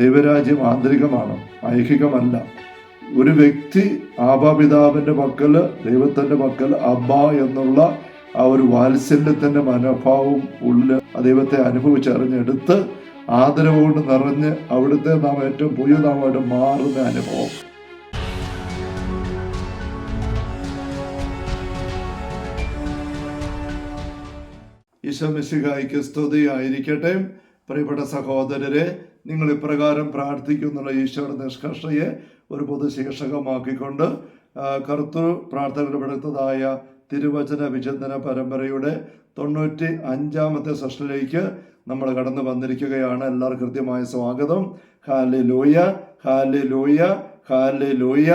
ദൈവരാജ്യം ആന്തരികമാണ്, ഐഹികമല്ല. ഒരു വ്യക്തി ആബാപിതാവിൻ്റെ പക്കൽ, ദൈവത്തിൻ്റെ പക്കൽ അബ്ബ എന്നുള്ള ആ ഒരു വാത്സല്യത്തിൻ്റെ മനോഭാവം ഉള്ളിൽ ദൈവത്തെ അനുഭവിച്ചറിഞ്ഞെടുത്ത് ആദരവ് കൊണ്ട് നിറഞ്ഞ് അവിടുത്തെ നാം ഏറ്റവും പുതിയ നാമായിട്ട് മാറുന്ന അനുഭവം. ഈശോ മിശിഹായ്ക്ക് സ്തുതിയായിരിക്കട്ടെ. പ്രിയപ്പെട്ട സഹോദരരെ, നിങ്ങൾ ഇപ്രകാരം പ്രാർത്ഥിക്കുന്നുള്ള ഈശോയുടെ നിഷ്കർഷയെ ഒരു പൊതുശീർഷകമാക്കിക്കൊണ്ട് കർത്തൃ പ്രാർത്ഥനപ്പെടുത്തതായ തിരുവചന വിചിന്തന പരമ്പരയുടെ 95ാമത്തെ സെഷനിലേക്ക് നമ്മൾ കടന്നു വന്നിരിക്കുകയാണ്. എല്ലാവർക്കും കൃത്യമായ സ്വാഗതം. Hallelujah, hallelujah, hallelujah.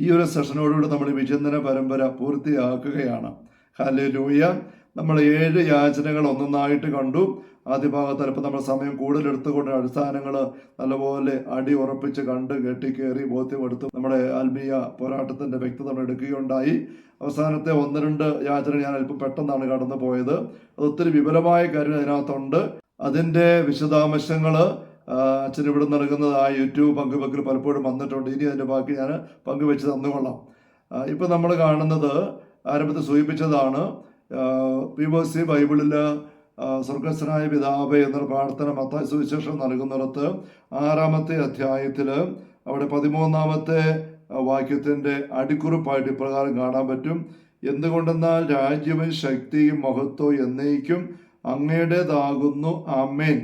ഈ ഒരു സെഷനോടുകൂടി നമ്മൾ വിചിന്തന പരമ്പര പൂർത്തിയാക്കുകയാണ്. ഹല്ലേലൂയ. നമ്മൾ 7 യാചനകൾ ഒന്നൊന്നായിട്ട് കണ്ടു. ആദ്യ ഭാഗത്ത് ചിലപ്പോൾ നമ്മൾ സമയം കൂടുതൽ എടുത്തുകൊണ്ട് അടിസ്ഥാനങ്ങൾ നല്ലപോലെ അടി ഉറപ്പിച്ച് കണ്ട് കെട്ടിക്കേറി ബോധ്യമെടുത്ത് നമ്മുടെ ആത്മീയ പോരാട്ടത്തിൻ്റെ വ്യക്തത നമ്മൾ എടുക്കുകയുണ്ടായി. അവസാനത്തെ 1-2 യാചന ഞാൻ അല്പം പെട്ടെന്നാണ് കടന്നു പോയത്. അത് ഒത്തിരി വിപുലമായ കാര്യങ്ങൾ അതിനകത്തുണ്ട്. അതിൻ്റെ വിശദാംശങ്ങൾ അച്ഛൻ ഇവിടെ നൽകുന്നതായ യൂട്യൂബ് പങ്കുവെക്കൽ പലപ്പോഴും വന്നിട്ടുണ്ട്. ഇനി അതിൻ്റെ ബാക്കി ഞാൻ പങ്കുവെച്ച് തന്നുകൊള്ളാം. ഇപ്പം നമ്മൾ കാണുന്നത് ആരംഭത്തിൽ സൂചിപ്പിച്ചതാണ്. POC ബൈബിളിൽ സ്വർഗസ്ഥനായ പിതാവേ എന്നൊരു പ്രാർത്ഥന മത്തായി സുവിശേഷം നൽകുന്നിടത്ത് 6-ാമത്തെ അധ്യായത്തിൽ അവിടെ 13-ാമത്തെ വാക്യത്തിൻ്റെ അടിക്കുറിപ്പായിട്ട് ഇപ്രകാരം കാണാൻ പറ്റും. എന്തുകൊണ്ടെന്നാൽ രാജ്യവും ശക്തിയും മഹത്വവും എന്നേക്കും അങ്ങയുടേതാകുന്നു, ആമേൻ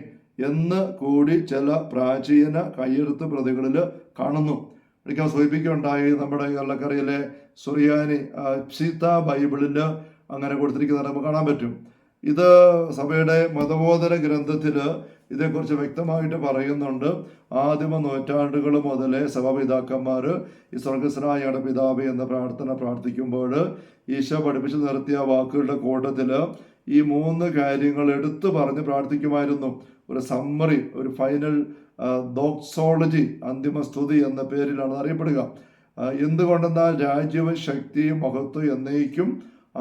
എന്ന് കൂടി ചില പ്രാചീന കയ്യെഴുത്ത് പ്രതികളിൽ കാണുന്നു. ഒരിക്കൽ സൂചിപ്പിക്കുകയുണ്ടായി. നമ്മുടെ കേരളക്കരയിലെ സുറിയാനി സീത ബൈബിളിൽ അങ്ങനെ കൊടുത്തിരിക്കുന്നത് നമുക്ക് കാണാൻ പറ്റും. ഇത് സഭയുടെ മതബോധന ഗ്രന്ഥത്തിൽ ഇതേക്കുറിച്ച് വ്യക്തമായിട്ട് പറയുന്നുണ്ട്. ആദിമ നൂറ്റാണ്ടുകൾ മുതലേ സഭാപിതാക്കന്മാർ ഈ സ്വർഗസ്ഥനായ പിതാവേ എന്ന പ്രാർത്ഥന പ്രാർത്ഥിക്കുമ്പോൾ ഈശോ പഠിപ്പിച്ച് നിർത്തിയ വാക്കുകളുടെ കൂട്ടത്തിൽ ഈ 3 കാര്യങ്ങൾ എടുത്തു പറഞ്ഞ് പ്രാർത്ഥിക്കുമായിരുന്നു. ഒരു സമ്മറി, ഒരു ഫൈനൽ ഡോക്സോളജി, അന്തിമ സ്തുതി എന്ന പേരിലാണ് അറിയപ്പെടുക. എന്തുകൊണ്ടെന്നാൽ രാജ്യവും ശക്തിയും മഹത്വം എന്നേക്കും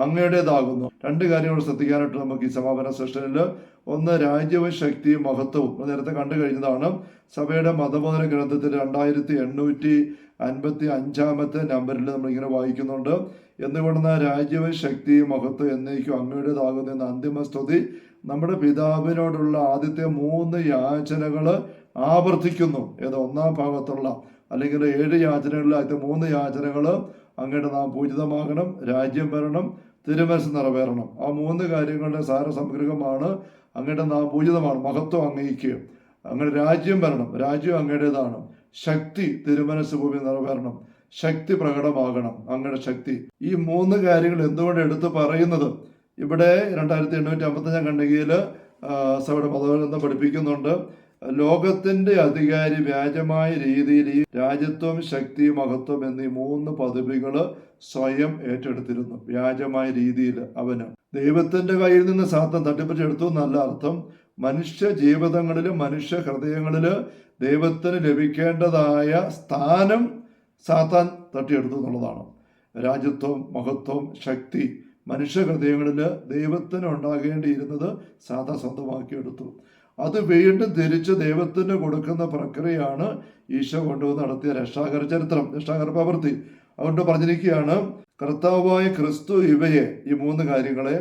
അങ്ങയുടേതാകുന്നു. 2 കാര്യങ്ങൾ ശ്രദ്ധിക്കാനായിട്ട് നമുക്ക് ഈ സമാപന സെഷനിൽ. ഒന്ന്, രാജ്യവും ശക്തിയും മഹത്വവും നേരത്തെ കണ്ടു കഴിഞ്ഞതാണ്. സഭയുടെ മതബോധന ഗ്രന്ഥത്തിൽ 2855-ാമത്തെ നമ്പറിൽ നമ്മളിങ്ങനെ വായിക്കുന്നുണ്ട്. എന്തുകൊണ്ടെന്നാൽ രാജ്യവും ശക്തിയും മഹത്വം എന്നേക്കും അങ്ങയുടേതാകുന്നു എന്ന അന്തിമ സ്തുതി നമ്മുടെ പിതാവിനോടുള്ള ആദ്യത്തെ 3 യാചനകൾ ആവർത്തിക്കുന്നു. ഏത് 1-ാം ഭാഗത്തുള്ള അല്ലെങ്കിൽ 7 യാചനകളിൽ ആദ്യത്തെ 3 യാചനകൾ അങ്ങയുടെ നാം പൂജിതമാകണം, രാജ്യം വരണം, തിരുമനസ്സ് നിറവേറണം. ആ 3 കാര്യങ്ങളുടെ സാരസംഗ്രഹമാണ് അങ്ങയുടെ നാം പൂജിതമാണ്, മഹത്വം അങ്ങയ്ക്ക്, അങ്ങനെ രാജ്യം വരണം, രാജ്യം അങ്ങയുടേതാണ്, ശക്തി തിരുമനസ്സ് ഭൂമി നിറവേറണം, ശക്തി പ്രകടമാകണം, അങ്ങയുടെ ശക്തി. ഈ 3 കാര്യങ്ങൾ എന്തുകൊണ്ട് എടുത്ത് പറയുന്നത്? ഇവിടെ 2855 ഖണ്ഡികയിൽ സഭയുടെ മതഗ്രന്ഥം പഠിപ്പിക്കുന്നുണ്ട്. ലോകത്തിന്റെ അധികാരി വ്യാജമായ രീതിയിൽ ഈ രാജ്യത്വം, ശക്തി, മഹത്വം എന്നീ 3 പദവികൾ സ്വയം ഏറ്റെടുത്തിരുന്നു. വ്യാജമായ രീതിയിൽ അവന് ദൈവത്തിന്റെ കയ്യിൽ നിന്ന് സാത്താൻ തട്ടിപ്പറിച്ചെടുത്തു എന്നല്ല അർത്ഥം. മനുഷ്യ ജീവിതങ്ങളിലും മനുഷ്യ ഹൃദയങ്ങളില് ദൈവത്തിന് ലഭിക്കേണ്ടതായ സ്ഥാനം സാത്താൻ തട്ടിയെടുത്തു എന്നുള്ളതാണ്. രാജ്യത്വം, മഹത്വം, ശക്തി മനുഷ്യ ഹൃദയങ്ങളിൽ ദൈവത്തിന് ഉണ്ടാകേണ്ടിയിരുന്നത് സാത്താൻ സ്വന്തമാക്കിയെടുത്തു. അത് വീണ്ടും തിരിച്ച് ദൈവത്തിന് കൊടുക്കുന്ന പ്രക്രിയയാണ് ഈശോ കൊണ്ടുവന്ന് നടത്തിയ രക്ഷാകര ചരിത്രം, രക്ഷാകര പ്രവൃത്തി. അതുകൊണ്ട് പറഞ്ഞിരിക്കുകയാണ്, കർത്താവായ ക്രിസ്തു ഇവയെ, ഈ 3 കാര്യങ്ങളെ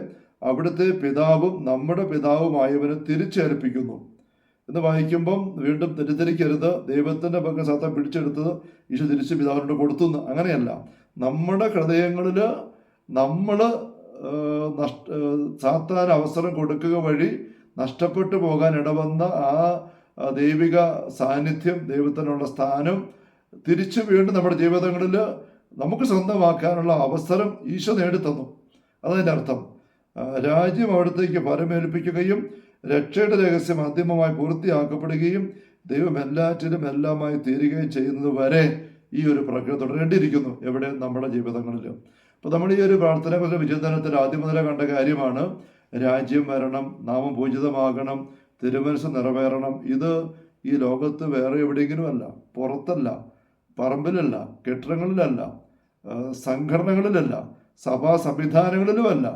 അവിടുത്തെ പിതാവും നമ്മുടെ പിതാവുമായവന് തിരിച്ചേൽപ്പിക്കുന്നു എന്ന് വായിക്കുമ്പം വീണ്ടും തെറ്റിദ്ധരിക്കരുത്. ദൈവത്തിന്റെ പക്കം സാത്താൻ പിടിച്ചെടുത്തത് ഈശോ തിരിച്ച് പിതാവിനോട് കൊടുത്തു. അങ്ങനെയല്ല. നമ്മുടെ ഹൃദയങ്ങളിൽ നമ്മൾ സാത്താൻ അവസരം കൊടുക്കുക വഴി നഷ്ടപ്പെട്ടു പോകാൻ ഇടവന്ന ആ ദൈവിക സാന്നിധ്യം, ദൈവത്തിനുള്ള സ്ഥാനം തിരിച്ചു വീണ്ടും നമ്മുടെ ജീവിതങ്ങളിൽ നമുക്ക് സ്വന്തമാക്കാനുള്ള അവസരം ഈശോ നേടിത്തന്നു. അതതിൻ്റെ അർത്ഥം. രാജ്യം അവിടത്തേക്ക് പരമേൽപ്പിക്കുകയും രക്ഷയുടെ രഹസ്യം അന്തിമമായി പൂർത്തിയാക്കപ്പെടുകയും ദൈവം എല്ലാറ്റിലും എല്ലാമായി തീരുകയും ചെയ്യുന്നത് വരെ ഈ ഒരു പ്രക്രിയ തുടരേണ്ടിയിരിക്കുന്നു. എവിടെ? നമ്മുടെ ജീവിതങ്ങളിൽ. അപ്പോൾ നമ്മൾ ഈ ഒരു പ്രാർത്ഥനകളുടെ വിചിന്തനത്തിൽ ആദ്യം മുതലേ കണ്ട കാര്യമാണ് രാജ്യം വരണം, നാമം പൂജിതമാകണം, തിരുമനസ്സ് നിറവേറണം. ഇത് ഈ ലോകത്ത് വേറെ എവിടെയെങ്കിലും അല്ല, പുറത്തല്ല, പറമ്പിലല്ല, കെട്ടിടങ്ങളിലല്ല, സംഘടനകളിലല്ല, സഭാ സംവിധാനങ്ങളിലുമല്ല,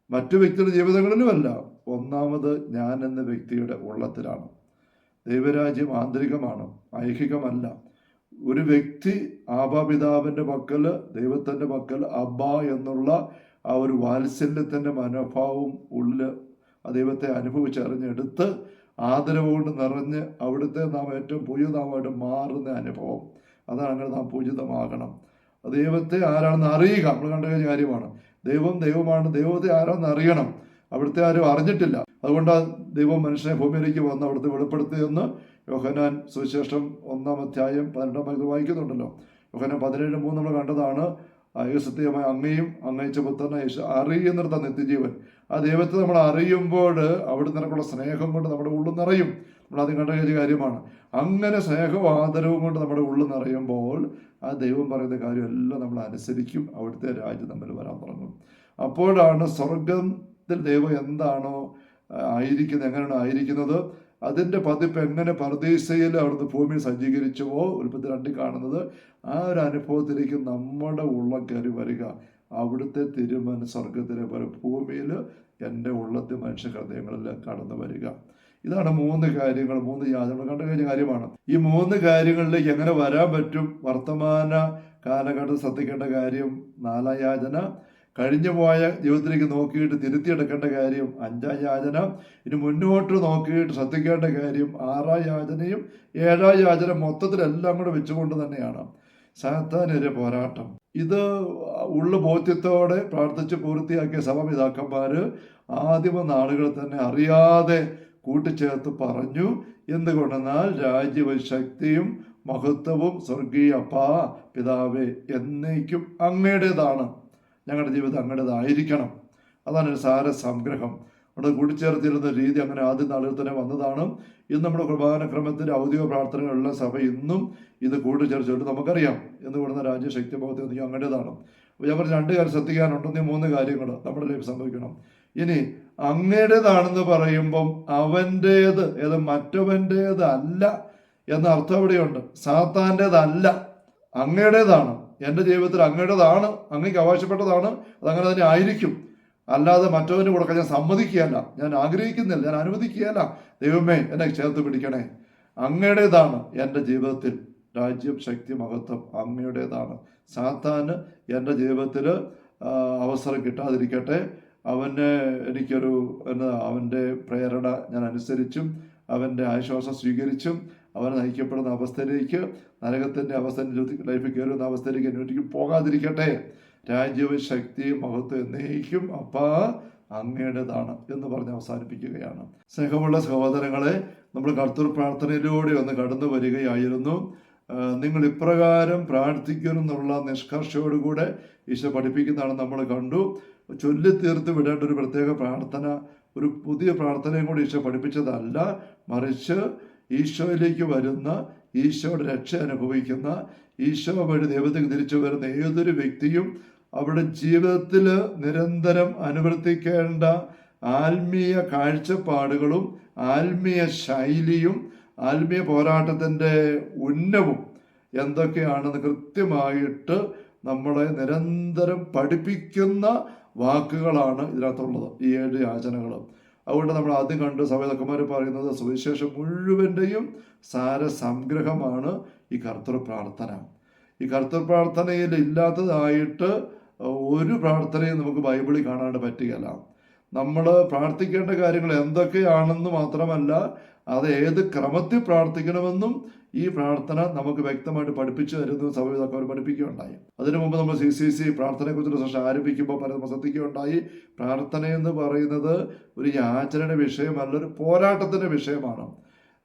മറ്റു വ്യക്തിയുടെ ജീവിതങ്ങളിലുമല്ല. ഒന്നാമത് ഞാൻ എന്ന വ്യക്തിയുടെ ഉള്ളത്തിലാണ്. ദൈവരാജ്യം ആന്തരികമാണ്, ഐഹികമല്ല. ഒരു വ്യക്തി ആബാപിതാവിൻ്റെ പക്കൽ, ദൈവത്തിൻ്റെ പക്കൽ അബ്ബ എന്നുള്ള ആ ഒരു വാത്സല്യത്തിൻ്റെ മനോഭാവം ഉള്ളിൽ ആ ദൈവത്തെ അനുഭവിച്ചറിഞ്ഞെടുത്ത് ആദരവുകൊണ്ട് നിറഞ്ഞ് അവിടുത്തെ നാം ഏറ്റവും പൂജിതമായിട്ട് മാറുന്ന അനുഭവം, അതാണ്. അങ്ങനെ നാം പൂജിതമാകണം. ദൈവത്തെ ആരാണെന്ന് അറിയുക. നമ്മൾ കണ്ടു കഴിഞ്ഞ കാര്യമാണ്. ദൈവം ദൈവമാണ്. ദൈവത്തെ ആരാണെന്ന് അറിയണം. അവിടുത്തെ ആരും അറിഞ്ഞിട്ടില്ല. അതുകൊണ്ടാണ് ദൈവം മനുഷ്യനെ ഭൂമിയിലേക്ക് വന്ന് അവിടുത്തെ വെളിപ്പെടുത്തിയെന്ന് യോഹന്നാൻ സുവിശേഷം 1-ാം അധ്യായം 12-ാം വാക്യത്തിൽ വായിക്കുന്നുണ്ടല്ലോ. യോഹന്നാൻ 17:3 നമ്മൾ കണ്ടതാണ്. സത്യമായ അങ്ങയും അങ്ങയച്ച പുത്രനെ യേശു അറിയുന്നിടത്ത നിത്യജീവൻ. ആ ദൈവത്തെ നമ്മൾ അറിയുമ്പോൾ അവിടെ നിനക്കുള്ള സ്നേഹം കൊണ്ട് നമ്മുടെ ഉള്ളിൽ നിറയും. നമ്മൾ ആദ്യം കണ്ട കാര്യമാണ്. അങ്ങനെ സ്നേഹവും ആദരവും കൊണ്ട് നമ്മുടെ ഉള്ളിൽ നിറയുമ്പോൾ ആ ദൈവം പറയുന്ന കാര്യമെല്ലാം നമ്മൾ അനുസരിക്കും. അവിടുത്തെ രാജ്യം നമ്മൾ വരാൻ തുടങ്ങും. അപ്പോഴാണ് സ്വർഗത്തിൽ ദൈവം എന്താണോ ആയിരിക്കുന്നത്, എങ്ങനെയാണ് ആയിരിക്കുന്നത്, അതിൻ്റെ പതിപ്പ് എങ്ങനെ പർദീസയിൽ അവിടുന്ന് ഭൂമിയിൽ സജ്ജീകരിച്ചുവോ ഉൽപ്പത്തി 2 കാണുന്നത്, ആ ഒരു അനുഭവത്തിലേക്ക് നമ്മുടെ ഉള്ളം കയറി വരിക. അവിടുത്തെ തിരുമന സ്വർഗത്തിലെ പോലെ ഭൂമിയിൽ എൻ്റെ ഉള്ളത്തെ മനുഷ്യ ഹൃദയങ്ങളിൽ കടന്നു വരിക. ഇതാണ് 3 കാര്യങ്ങൾ, 3 യാചനകൾ കണ്ടു കഴിഞ്ഞ കാര്യമാണ്. ഈ 3 കാര്യങ്ങളിലേക്ക് എങ്ങനെ വരാൻ പറ്റും? വർത്തമാന കാലഘട്ടത്തിൽ ശ്രദ്ധിക്കേണ്ട കാര്യം 4 യാചന, കഴിഞ്ഞു പോയ ജീവിതത്തിലേക്ക് നോക്കിയിട്ട് തിരുത്തിയെടുക്കേണ്ട കാര്യം 5 യാചന, ഇനി മുന്നോട്ട് നോക്കിയിട്ട് ശ്രദ്ധിക്കേണ്ട കാര്യം 6 യാചനയും 7 യാചന, മൊത്തത്തിലെല്ലാം കൂടെ വെച്ചുകൊണ്ട് തന്നെയാണ് സാത്താനെതിരെ പോരാട്ടം. ഇത് ഉള്ള ബോധ്യത്തോടെ പ്രാർത്ഥിച്ച് പൂർത്തിയാക്കിയ സഭാപിതാക്കന്മാർ ആദിമ നാളുകളിൽ തന്നെ അറിയാതെ കൂട്ടിച്ചേർത്ത് പറഞ്ഞു. എന്തുകൊണ്ടെന്നാൽ രാജ്യവും ശക്തിയും മഹത്വവും സ്വർഗീയ അപ്പാ പിതാവേ എന്നേക്കും അങ്ങയുടേതാണ്, ഞങ്ങളുടെ ജീവിതം അങ്ങയുടേതായിരിക്കണം. അതാണ് ഒരു സാര സംഗ്രഹം. അവിടെ കൂട്ടിച്ചേർത്തിരുന്ന രീതി അങ്ങനെ ആദ്യ നാളുകളിൽ തന്നെ വന്നതാണ്. ഇന്ന് നമ്മുടെ കുർബാനക്രമത്തിൻ്റെ ഔദ്യോഗിക പ്രാർത്ഥനകളുള്ള സഭ ഇന്നും ഇത് കൂട്ടിച്ചേർച്ചിട്ട് നമുക്കറിയാം. എന്ന് കൂടുന്ന രാജ്യശക്തി മഹത്വം അങ്ങയുടേതാണ്. അപ്പോൾ ഞാൻ പറഞ്ഞ 2 കാര്യം ശ്രദ്ധിക്കാനുണ്ടെന്ന്, 3 കാര്യങ്ങൾ നമ്മുടെ ലൈഫ് സംഭവിക്കണം. ഇനി അങ്ങയുടേതാണെന്ന് പറയുമ്പം അവൻ്റേത് ഏത് മറ്റവൻ്റേത് അല്ല എന്ന അർത്ഥം അവിടെയുണ്ട്. സാത്താൻ്റേതല്ല, അങ്ങയുടേതാണ്. എൻ്റെ ജീവിതത്തിൽ അങ്ങയുടേതാണ്, അങ്ങയ്ക്ക് അവകാശപ്പെട്ടതാണ്, അതങ്ങനെ തന്നെ ആയിരിക്കും. അല്ലാതെ മറ്റവന് കൊടുക്കാൻ ഞാൻ സമ്മതിക്കുകയല്ല, ഞാൻ ആഗ്രഹിക്കുന്നില്ല, ഞാൻ അനുവദിക്കുകയല്ല. ദൈവമേ എന്നെ ചേർത്ത് പിടിക്കണേ. അങ്ങയുടേതാണ് എൻ്റെ ജീവിതത്തിൽ രാജ്യം, ശക്തി, മഹത്വം അങ്ങയുടേതാണ്. സാത്താന് എൻ്റെ ജീവിതത്തിൽ അവസരം കിട്ടാതിരിക്കട്ടെ. എനിക്കൊരു അവൻ്റെ പ്രേരണ ഞാൻ അനുസരിച്ചും അവൻ്റെ ആശ്വാസം സ്വീകരിച്ചും അവൻ നയിക്കപ്പെടുന്ന അവസ്ഥയിലേക്ക്, നരകത്തിൻ്റെ അവസ്ഥ ലൈഫിൽ കയറുന്ന അവസ്ഥയിലേക്ക് ഒരിക്കലും പോകാതിരിക്കട്ടെ. രാജ്യവും ശക്തിയും മഹത്വം എന്നേക്കും അപ്പാ അങ്ങയുടേതാണ് എന്ന് പറഞ്ഞ് അവസാനിപ്പിക്കുകയാണ്. സ്നേഹമുള്ള സഹോദരങ്ങളെ, നമ്മൾ കർത്തൃ പ്രാർത്ഥനയിലൂടെ ഒന്ന് കടന്നു വരികയായിരുന്നു. നിങ്ങൾ ഇപ്രകാരം പ്രാർത്ഥിക്കുമെന്നുള്ള നിഷ്കർഷയോടുകൂടെ ഈശോ പഠിപ്പിക്കുന്നതാണ് നമ്മൾ കണ്ടു. ചൊല്ലിത്തീർത്ത് വിടേണ്ട ഒരു പ്രത്യേക പ്രാർത്ഥന, ഒരു പുതിയ പ്രാർത്ഥനയും കൂടി ഈശോ പഠിപ്പിച്ചതല്ല, മറിച്ച് ഈശോയിലേക്ക് വരുന്ന, ഈശോയുടെ രക്ഷ അനുഭവിക്കുന്ന, ഈശോ വഴി ദൈവത്തേക്ക് തിരിച്ചു വരുന്ന ഏതൊരു വ്യക്തിയും അവരുടെ ജീവിതത്തിൽ നിരന്തരം അനുവർത്തിക്കേണ്ട ആത്മീയ കാഴ്ചപ്പാടുകളും ആത്മീയ ശൈലിയും ആത്മീയ പോരാട്ടത്തിൻ്റെ ഉന്നവും എന്തൊക്കെയാണെന്ന് കൃത്യമായിട്ട് നമ്മളെ നിരന്തരം പഠിപ്പിക്കുന്ന വാക്കുകളാണ് ഇതിനകത്തുള്ളത്, ഈ 7 യാചനകൾ. അതുകൊണ്ട് നമ്മൾ ആദ്യം കണ്ട് സഭേതക്കന്മാർ പറയുന്നത് സുവിശേഷം മുഴുവൻ്റെയും സാരസംഗ്രഹമാണ് ഈ കർത്തൃ പ്രാർത്ഥന. ഈ കർത്തൃ പ്രാർത്ഥനയിൽ ഇല്ലാത്തതായിട്ട് ഒരു പ്രാർത്ഥനയും നമുക്ക് ബൈബിളിൽ കാണാണ്ട് പറ്റുകയില്ല. നമ്മൾ പ്രാർത്ഥിക്കേണ്ട കാര്യങ്ങൾ എന്തൊക്കെയാണെന്ന് മാത്രമല്ല, അത് ഏത് ക്രമത്തിൽ പ്രാർത്ഥിക്കണമെന്നും ഈ പ്രാർത്ഥന നമുക്ക് വ്യക്തമായിട്ട് പഠിപ്പിച്ചു തരുന്നു. സഭയിലൊക്കെ അവർ പഠിപ്പിക്കുകയുണ്ടായി. അതിനു മുമ്പ് നമ്മൾ CCC പ്രാർത്ഥനയെക്കുറിച്ചുള്ള സെഷൻ ആരംഭിക്കുമ്പോൾ പലരും ശ്രദ്ധിക്കുകയുണ്ടായി. പ്രാർത്ഥനയെന്ന് പറയുന്നത് ഒരു യാചനയുടെ വിഷയമല്ല, ഒരു പോരാട്ടത്തിൻ്റെ വിഷയമാണ്.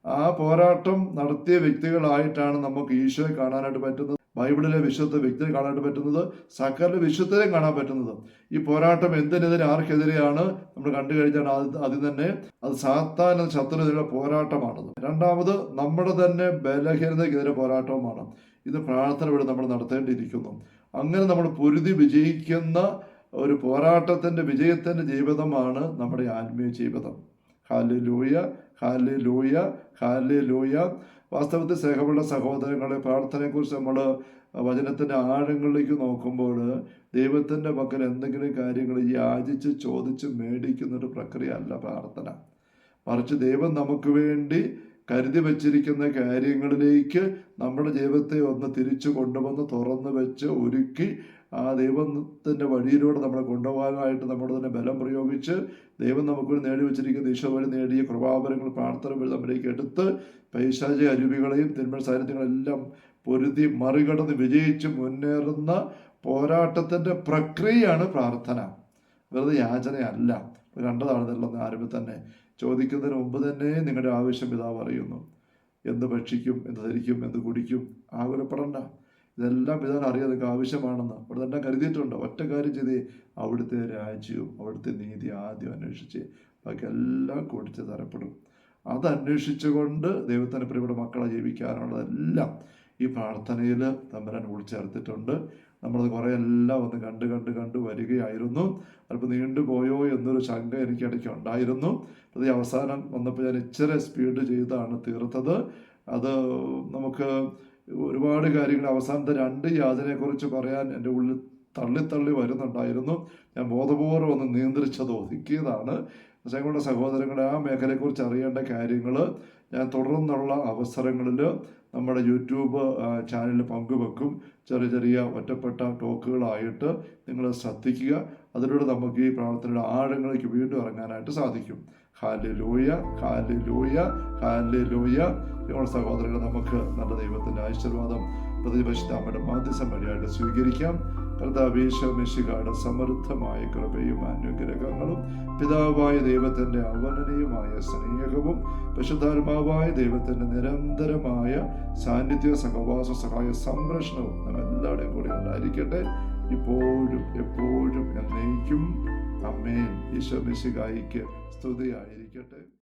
ആ പോരാട്ടം നടത്തിയ വ്യക്തികളായിട്ടാണ് നമുക്ക് ഈശോയെ കാണാനായിട്ട് പറ്റുന്നത്, ബൈബിളിലെ വിശുദ്ധ വ്യക്തിയെ കാണാനായിട്ട് പറ്റുന്നത്, സകല വിശുദ്ധരെയും കാണാൻ പറ്റുന്നത്. ഈ പോരാട്ടം എന്തിനെതിരെ, ആർക്കെതിരെയാണ് നമ്മൾ കണ്ടു കഴിഞ്ഞാൽ ആദ്യം തന്നെ അത് സാത്താൻ എന്ന ശത്രുവിനുള്ള പോരാട്ടമാണത്. രണ്ടാമത് നമ്മുടെ തന്നെ ബലഹീനതയ്ക്കെതിരെ പോരാട്ടവുമാണ്. ഇത് പ്രാർത്ഥന വഴി നമ്മൾ നടത്തേണ്ടിയിരിക്കുന്നു. അങ്ങനെ നമ്മൾ പൊരുതി വിജയിക്കുന്ന ഒരു പോരാട്ടത്തിൻ്റെ വിജയത്തിൻ്റെ ജീവിതമാണ് നമ്മുടെ ആത്മീയ ജീവിതം. Hallelujah, hallelujah, hallelujah. വാസ്തവത്തിൽ സ്നേഹമുള്ള സഹോദരങ്ങളെ, പ്രാർത്ഥനയെക്കുറിച്ച് നമ്മൾ വചനത്തിൻ്റെ ആഴങ്ങളിലേക്ക് നോക്കുമ്പോൾ ദൈവത്തിൻ്റെ പക്കൽ എന്തെങ്കിലും കാര്യങ്ങൾ യാചിച്ച് ചോദിച്ച് മേടിക്കുന്നൊരു പ്രക്രിയ അല്ല പ്രാർത്ഥന. മറിച്ച് ദൈവം നമുക്ക് വേണ്ടി കരുതി വച്ചിരിക്കുന്ന കാര്യങ്ങളിലേക്ക് നമ്മുടെ ജീവിതത്തെ ഒന്ന് തിരിച്ചു കൊണ്ടുവന്ന് തുറന്നു വെച്ച് ഒരുക്കി ആ ദൈവത്തിൻ്റെ വഴിയിലൂടെ നമ്മളെ കൊണ്ടുപോകാനായിട്ട് നമ്മുടെ തന്നെ ബലം പ്രയോഗിച്ച് ദൈവം നമുക്ക് നേടി വെച്ചിരിക്കുന്ന ഈശോ വഴി നേടിയ കൃപാവരങ്ങൾ പ്രാർത്ഥന വഴി നമ്മളിലേക്ക് എടുത്ത് പൈശാചിക അരുവികളെയും തിന്മ സാന്നിധ്യങ്ങളെല്ലാം പൊരുതി മറികടന്ന് വിജയിച്ച് മുന്നേറുന്ന പോരാട്ടത്തിൻ്റെ പ്രക്രിയയാണ് പ്രാർത്ഥന. വെറുതെ യാചനയല്ല. കണ്ടതാണെന്നല്ലോ ആരംഭം തന്നെ. ചോദിക്കുന്നതിന് മുമ്പ് തന്നെ നിങ്ങളുടെ ആവശ്യം പിതാവ് അറിയുന്നു. എന്ത് ഭക്ഷിക്കും, എന്ത് ധരിക്കും, എന്ത് കുടിക്കും, ആകുലപ്പെടണ്ട. ഇതെല്ലാം പിതാവിന് അറിയാം നിങ്ങൾക്ക് ആവശ്യമാണെന്ന്. അവിടെ തന്നെ കരുതിയിട്ടുണ്ട്. ഒറ്റ കാര്യം ചെയ്തേ, അവിടുത്തെ രാജ്യവും അവിടുത്തെ നീതി ആദ്യം അന്വേഷിച്ച് ബാക്കി എല്ലാം കൂടിച്ച് തരപ്പെടും. അത് അന്വേഷിച്ചുകൊണ്ട് ദൈവത്തിന് പ്രിയപ്പെട്ട മക്കളെ ജീവിക്കാനുള്ളതെല്ലാം ഈ പ്രാർത്ഥനയിൽ തമ്പുരാൻ ഉൾച്ചേർത്തിട്ടുണ്ട്. നമ്മളത് കുറേ എല്ലാം ഒന്ന് കണ്ട് വരികയായിരുന്നു. അല്പം നീണ്ടുപോയോ എന്നൊരു ശങ്ക എനിക്ക് ഇടയ്ക്ക് ഉണ്ടായിരുന്നു. അത് അവസാനം വന്നപ്പോൾ ഞാൻ ഇച്ചിരി സ്പീഡ് ചെയ്താണ് തീർത്തത്. അത് നമുക്ക് ഒരുപാട് കാര്യങ്ങൾ അവസാനത്തെ 2 യാതനയെക്കുറിച്ച് പറയാൻ എൻ്റെ ഉള്ളിൽ തള്ളി വരുന്നുണ്ടായിരുന്നു. ഞാൻ ബോധപൂർവ്വം ഒന്ന് നിയന്ത്രിച്ചത് ഒതുക്കിയതാണ്. ഞങ്ങളുടെ സഹോദരങ്ങളെ ആ മേഖലയെക്കുറിച്ച് അറിയേണ്ട കാര്യങ്ങൾ ഞാൻ തുടർന്നുള്ള അവസരങ്ങളിൽ നമ്മുടെ യൂട്യൂബ് ചാനലിൽ പങ്കുവെക്കും. ചെറിയ ഒറ്റപ്പെട്ട ടോക്കുകളായിട്ട് നിങ്ങൾ ശ്രദ്ധിക്കുക. അതിലൂടെ നമുക്ക് ഈ പ്രാർത്ഥനയുടെ ആഴങ്ങളിലേക്ക് വീണ്ടും ഇറങ്ങാനായിട്ട് സാധിക്കും. Hallelujah, hallelujah, hallelujah. ഞങ്ങളുടെ സഹോദരങ്ങളെ നമുക്ക് നല്ല ദൈവത്തിൻ്റെ ആശീർവാദം പ്രതിപക്ഷിത അമ്മയുടെ മാധ്യസം വഴിയായിട്ട് സ്വീകരിക്കാം. കർത്താവേ മിശിഹായുടെ സമൃദ്ധമായ കൃപയും അനുഗ്രഹങ്ങളും പിതാവായ ദൈവത്തിൻ്റെ അവർണ്ണനീയമായ സ്നേഹവും പരിശുദ്ധാത്മാവായ ദൈവത്തിൻ്റെ നിരന്തരമായ സാന്നിധ്യ സഹവാസ സഹായ സംരക്ഷണവും നമ്മെല്ലാവരുടെയും കൂടെ ഉണ്ടായിരിക്കട്ടെ, ഇപ്പോഴും എപ്പോഴും എന്നേക്കും. ആമേൻ. ഈശോ മിശിഹായ്ക്ക് സ്തുതിയായിരിക്കട്ടെ.